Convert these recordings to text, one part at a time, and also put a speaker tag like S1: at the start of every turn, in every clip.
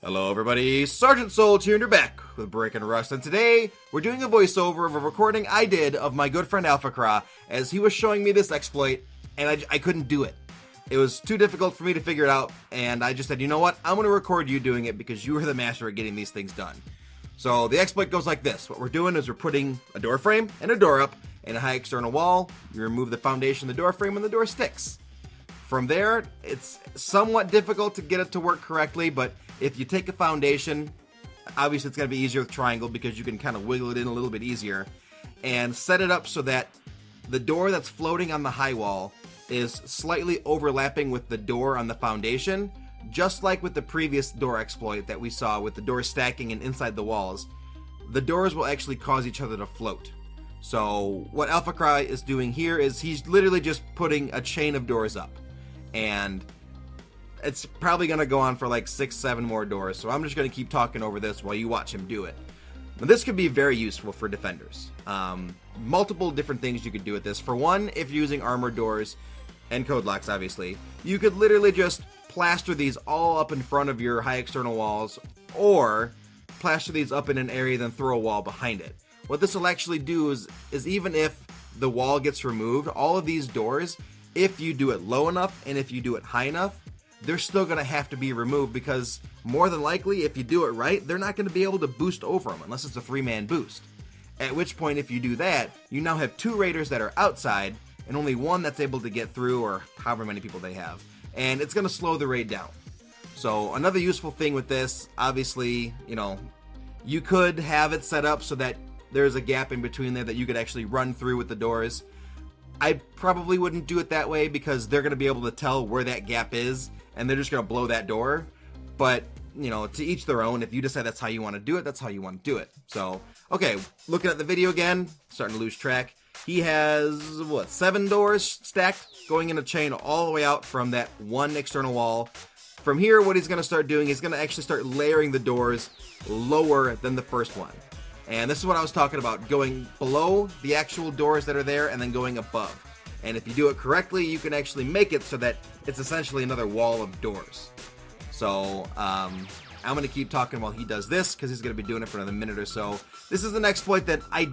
S1: Hello everybody, Sergeant Soldier here and you're back with Breaking Rust, and today we're doing a voiceover of a recording I did of my good friend Alphacra as he was showing me this exploit, and I couldn't do it. It was too difficult for me to figure it out, and I just said, you know what, I'm going to record you doing it because you are the master at getting these things done. So the exploit goes like this. What we're doing is we're putting a door frame and a door up and a high external wall. You remove the foundation of the door frame and the door sticks. From there, it's somewhat difficult to get it to work correctly, but if you take a foundation, obviously it's going to be easier with triangle because you can kind of wiggle it in a little bit easier, and set it up so that the door that's floating on the high wall is slightly overlapping with the door on the foundation, just like with the previous door exploit that we saw with the doors stacking and inside the walls. The doors will actually cause each other to float. So what Alphacra is doing here is he's literally just putting a chain of doors up. And it's probably going to go on for like 6-7 more doors, so I'm just going to keep talking over this while you watch him do it. Now, this could be very useful for defenders. Multiple different things you could do with this. For one, if you're using armored doors and code locks, obviously, you could literally just plaster these all up in front of your high external walls, or plaster these up in an area then throw a wall behind it. What this will actually do is even if the wall gets removed, all of these doors, if you do it low enough and if you do it high enough, they're still going to have to be removed, because more than likely, if you do it right, they're not going to be able to boost over them unless it's a 3-man boost. At which point, if you do that, you now have 2 raiders that are outside and only 1 that's able to get through, or however many people they have. And it's going to slow the raid down. So another useful thing with this, obviously, you could have it set up so that there's a gap in between there that you could actually run through with the doors. I probably wouldn't do it that way because they're going to be able to tell where that gap is and they're just going to blow that door. But, to each their own. If you decide that's how you want to do it, that's how you want to do it. So, okay, looking at the video again, starting to lose track. He has, 7 doors stacked going in a chain all the way out from that one external wall. From here, what he's going to start doing, he's going to actually start layering the doors lower than the first one. And this is what I was talking about, going below the actual doors that are there and then going above. And if you do it correctly, you can actually make it so that it's essentially another wall of doors. So I'm going to keep talking while he does this because he's going to be doing it for another minute or so. This is an exploit that I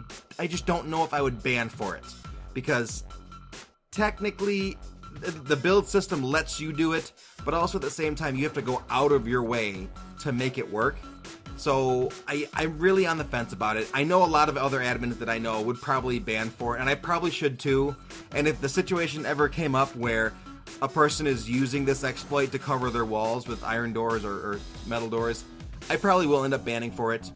S1: just don't know if I would ban for it, because technically the build system lets you do it, but also at the same time you have to go out of your way to make it work. So I'm really on the fence about it. I know a lot of other admins that I know would probably ban for it, and I probably should too. And if the situation ever came up where a person is using this exploit to cover their walls with iron doors or metal doors, I probably will end up banning for it,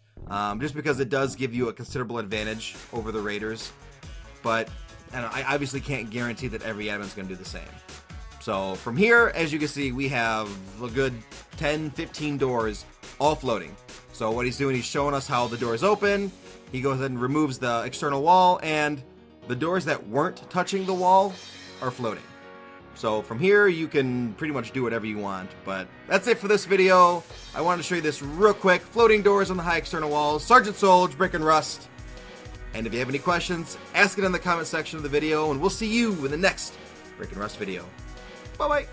S1: just because it does give you a considerable advantage over the raiders. But I obviously can't guarantee that every admin's going to do the same. So from here, as you can see, we have a good 10-15 doors all floating. So what he's doing, he's showing us how the doors open. He goes ahead and removes the external wall, and the doors that weren't touching the wall are floating. So from here, you can pretty much do whatever you want. But that's it for this video. I wanted to show you this real quick. Floating doors on the high external walls. Sergeant Soldier, Breaking Rust. And if you have any questions, ask it in the comment section of the video, and we'll see you in the next Breaking Rust video. Bye-bye.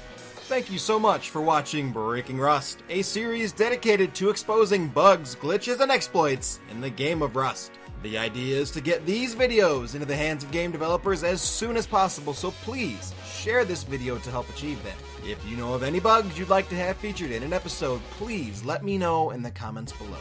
S1: Thank you so much for watching Breaking Rust, a series dedicated to exposing bugs, glitches, and exploits in the game of Rust. The idea is to get these videos into the hands of game developers as soon as possible, so please share this video to help achieve that. If you know of any bugs you'd like to have featured in an episode, please let me know in the comments below.